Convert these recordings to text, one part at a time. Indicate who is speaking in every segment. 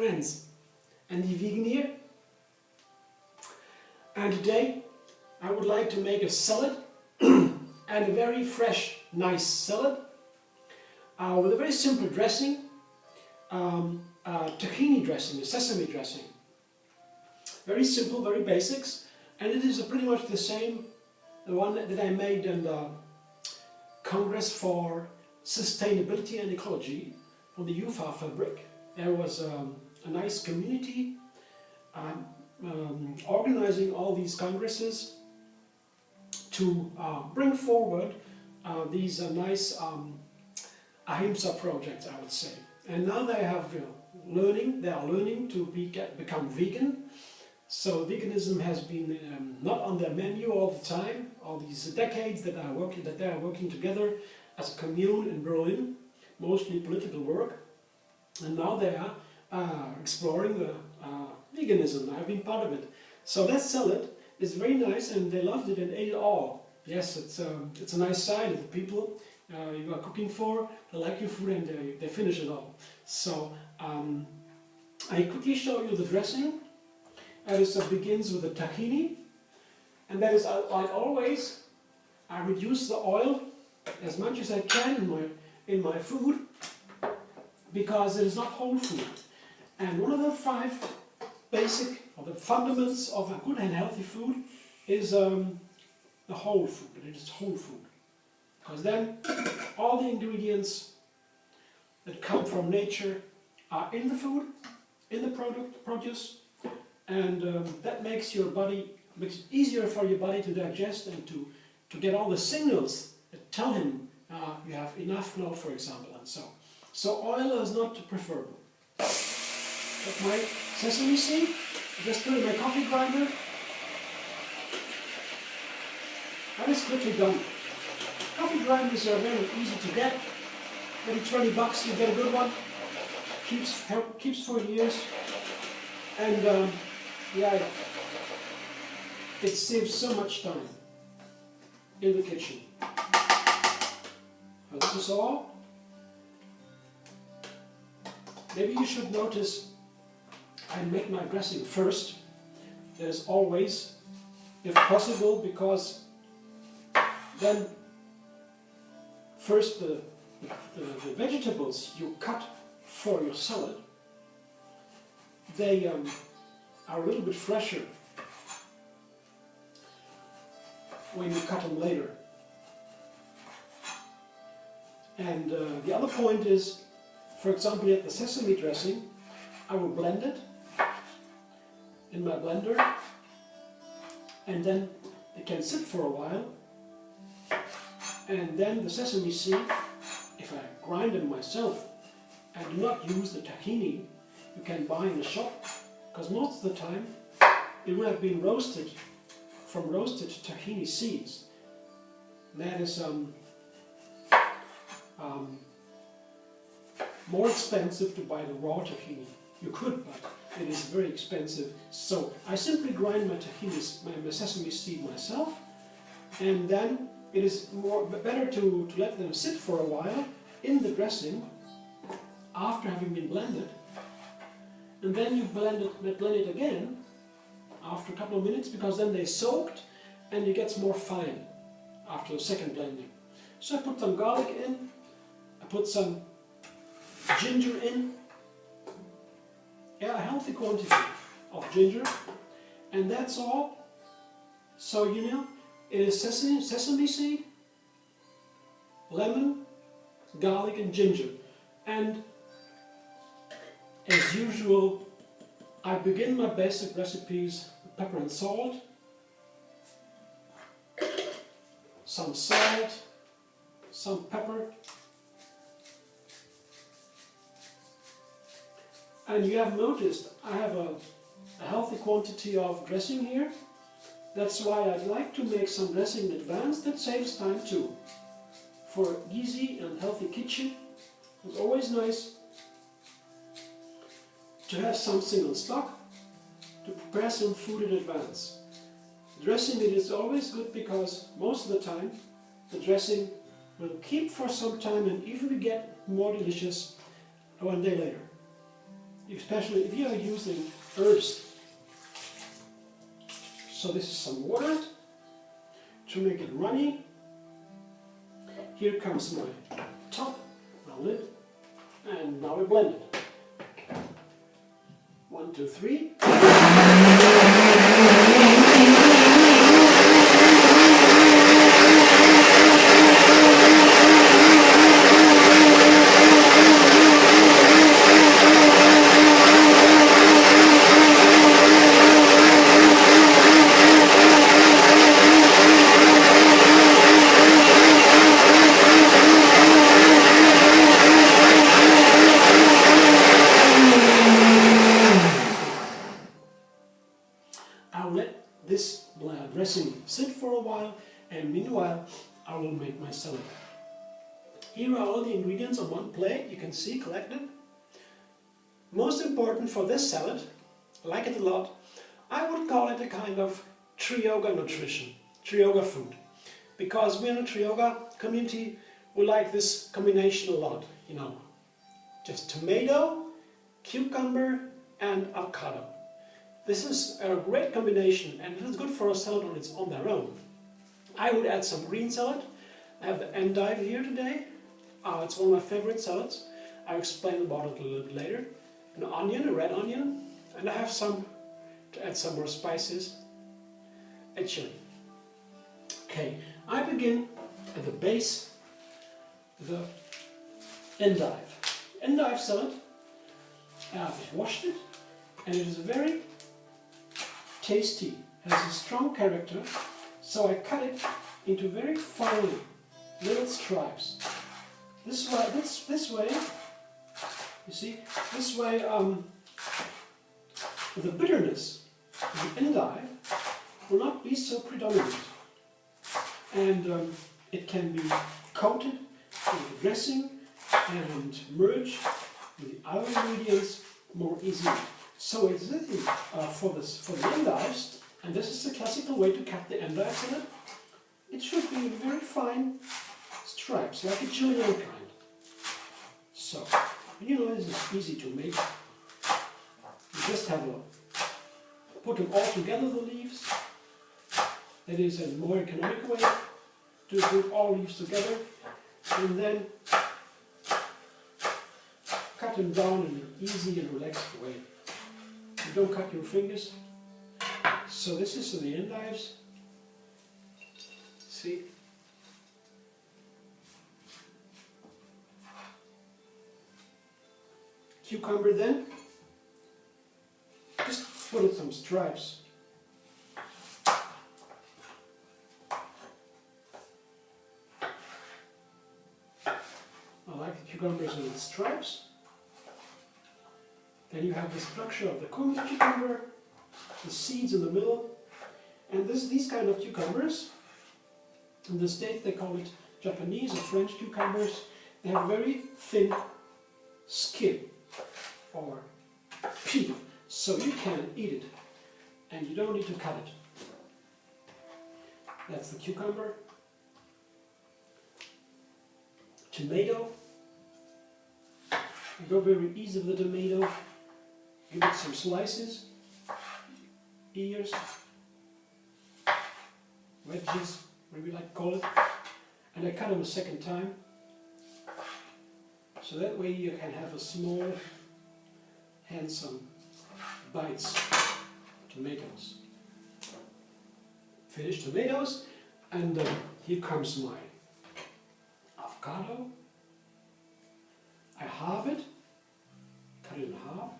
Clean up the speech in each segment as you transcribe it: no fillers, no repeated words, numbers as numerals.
Speaker 1: friends, Andy Vegan here, and today I would like to make a salad and a very fresh, nice salad with a very simple dressing, tahini dressing, a sesame dressing. Very simple, very basics, and it is pretty much the same, the one that I made in the Congress for Sustainability and Ecology from the UFA fabric. There was a nice community organizing all these congresses to bring forward these nice ahimsa projects, I would say. And now they have they are learning to become vegan. So veganism has been not on their menu all the time, all these decades that they are working together as a commune in Berlin, mostly political work. And now they are exploring the veganism. I've been part of it. So that salad is very nice, and they loved it and ate it all. Yes, it's a nice sign of the people you are cooking for. They like your food and they finish it all. So I quickly show you the dressing. It begins with the tahini, and that is, like always, I reduce the oil as much as I can in my food, because it is not whole food. And one of the 5 basic, or the fundamentals of a good and healthy food is the whole food. It is whole food, because then all the ingredients that come from nature are in the food, in the produce, and that makes it easier for your body to digest and to get all the signals that tell him you have enough now, for example, and so. So oil is not preferable. But my sesame seed, I just put in my coffee grinder. That is quickly done. Coffee grinders are very easy to get. Maybe 20 bucks, you get a good one. Keeps for years. And yeah, it saves so much time in the kitchen. Now, this is all. Maybe you should notice I make my dressing first. That is always, if possible, because then first the vegetables you cut for your salad, they are a little bit fresher when you cut them later. And the other point is, for example, at the sesame dressing, I will blend it in my blender, and then it can sit for a while. And then the sesame seed, if I grind them myself, I do not use the tahini you can buy in the shop, because most of the time it would have been roasted from roasted tahini seeds. And that is more expensive to buy the raw tahini. You could, but it is very expensive. So I simply grind my my sesame seed myself, and then it is better to let them sit for a while in the dressing after having been blended, and then you blend it again after a couple of minutes, because then they soaked and it gets more fine after the second blending. So I put some garlic in, I put some ginger in, a healthy quantity of ginger, and that's all. So you know, it is sesame seed, lemon, garlic and ginger. And as usual, I begin my basic recipes with pepper and salt, some pepper, and you have noticed I have a healthy quantity of dressing here. That's why I'd like to make some dressing in advance. That saves time too. For easy and healthy kitchen, it's always nice to have something on stock to prepare some food in advance. Dressing it is always good, because most of the time the dressing will keep for some time and even get more delicious one day later. especially if you are using herbs. So this is some water to make it runny. Here comes my top, my lid, and now we blend it. 1, 2, 3. I'll let this dressing sit for a while, and meanwhile I will make my salad. Here are all the ingredients on one plate, you can see collected. Most important for this salad, I like it a lot, I would call it a kind of Trioga nutrition, Trioga food. Because we're in a Trioga community, we like this combination a lot, you know. Just tomato, cucumber and avocado. This is a great combination and it is good for a salad on their own. I would add some green salad. I have the endive here today. It's one of my favorite salads. I'll explain about it a little bit later. An onion, a red onion, and I have some to add some more spices and chili. Okay, I begin at the base, the endive. Endive salad, I've washed it, and it is very tasty, has a strong character, so I cut it into very fine little stripes. This way, you see, this way the bitterness of the endive will not be so predominant, and it can be coated with the dressing and merge with the other ingredients more easily. So it's for the endives, and this is the classical way to cut the endives in it. It should be very fine stripes, like a julienne kind. So, you know, this is easy to make. You just have put them all together, the leaves. That is a more economic way to put all leaves together, and then cut them down in an easy and relaxed way. You don't cut your fingers. So this is the endives. See? Cucumber then. Just put in some stripes. I like the cucumbers in stripes. Then you have the structure of the cucumber, the seeds in the middle, and these kind of cucumbers, in the States they call it Japanese or French cucumbers, they have very thin skin or peel, so you can eat it and you don't need to cut it. That's the cucumber. Tomato. You go very easy with the tomato. Give it some slices, ears, wedges, whatever you like to call it, and I cut them a second time, so that way you can have a small, handsome bites of tomatoes. Finished tomatoes, and here comes my avocado. I halve it, cut it in half.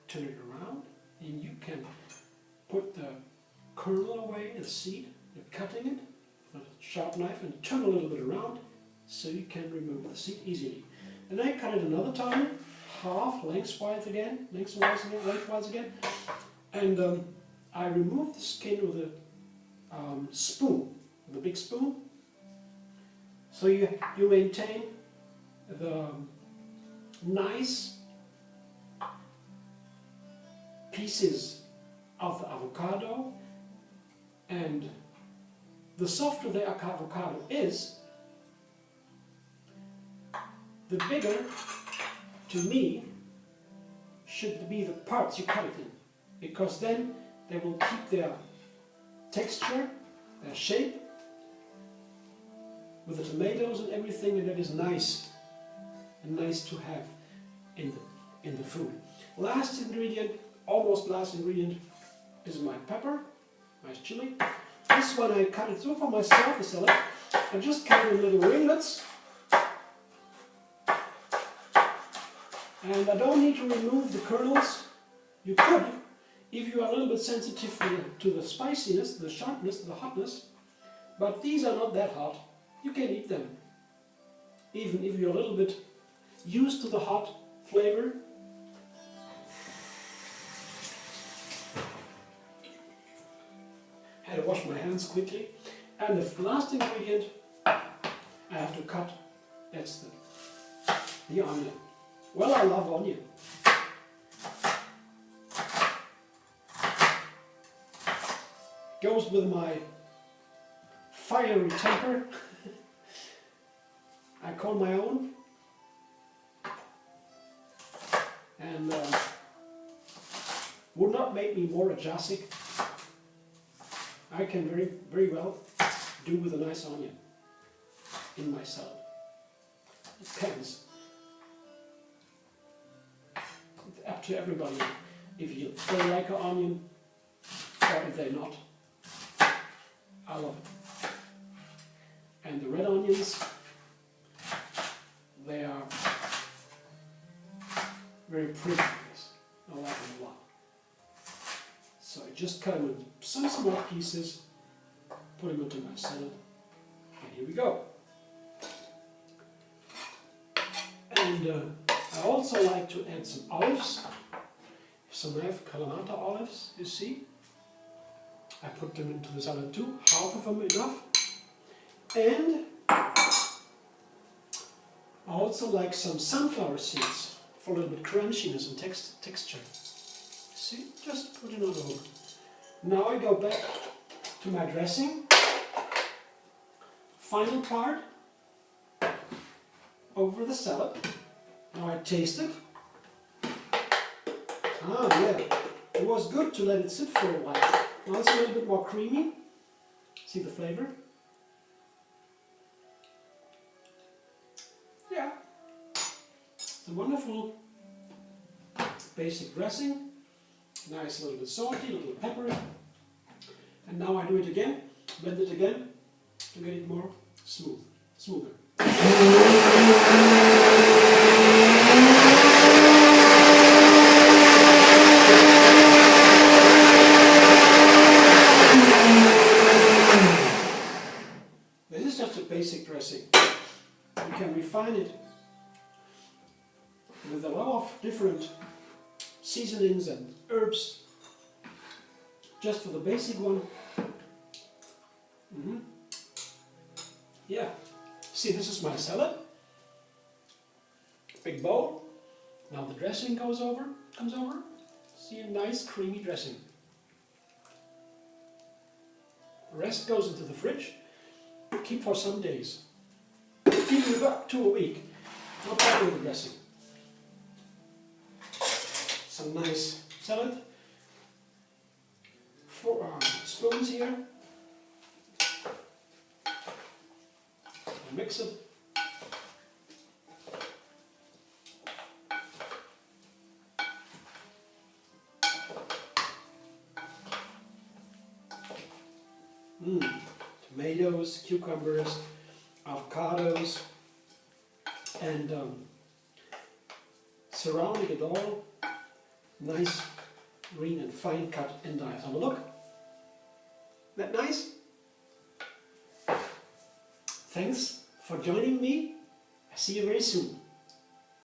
Speaker 1: Turn it around, and you can put the kernel away, the seed, you're cutting it with a sharp knife and turn a little bit around so you can remove the seed easily. Then I cut it another time, half, lengthwise again, lengthwise again, and I remove the skin with a spoon, with a big spoon, so you maintain the nice pieces of the avocado, and the softer the avocado is, the bigger, to me, should be the parts you cut it in, because then they will keep their texture, their shape, with the tomatoes and everything, and that is nice, and nice to have in the food. Last ingredient, almost last ingredient, is my pepper, my chili. This one I cut it through for myself, the salad. I just cut it in little ringlets. And I don't need to remove the kernels. You could, if you are a little bit sensitive to the spiciness, the sharpness, the hotness. But these are not that hot. You can eat them. Even if you're a little bit used to the hot flavor. I had to wash my hands quickly. And the last ingredient I have to cut, that's the onion. Well, I love onion. Goes with my fiery temper. I call my own. And would not make me more Ajasic. I can very well do with a nice onion in my salad. It depends. It's up to everybody if they like an onion or if they not. I love it. And the red onions, they are very pretty. I like them a lot. So I just cut them in some small pieces, put them into my salad, and here we go. And I also like to add some olives. Some I have Kalamata olives, you see. I put them into the salad too, half of them enough. And I also like some sunflower seeds for a little bit crunchiness and texture. See, just put it on over. Now I go back to my dressing. Final part over the salad. Now I taste it. Ah, yeah, it was good to let it sit for a while. Now it's a little bit more creamy. See the flavor? Yeah, it's a wonderful basic dressing. Nice, a little bit salty, a little peppery. And now I do it again, blend it again to get it more smoother. This is just a basic dressing. You can refine it with a lot of different seasonings and herbs. Just for the basic one. Yeah. See, this is my salad. Big bowl. Now the dressing comes over. See, a nice creamy dressing. The rest goes into the fridge. Keep for some days. Even up to a week. Not bad with the dressing. Some nice salad. 4 spoons here. Mix it. Tomatoes, cucumbers, avocados, and surrounding it all, nice green and fine cut endives. Have a look. Isn't that nice? Thanks for joining me. I see you very soon.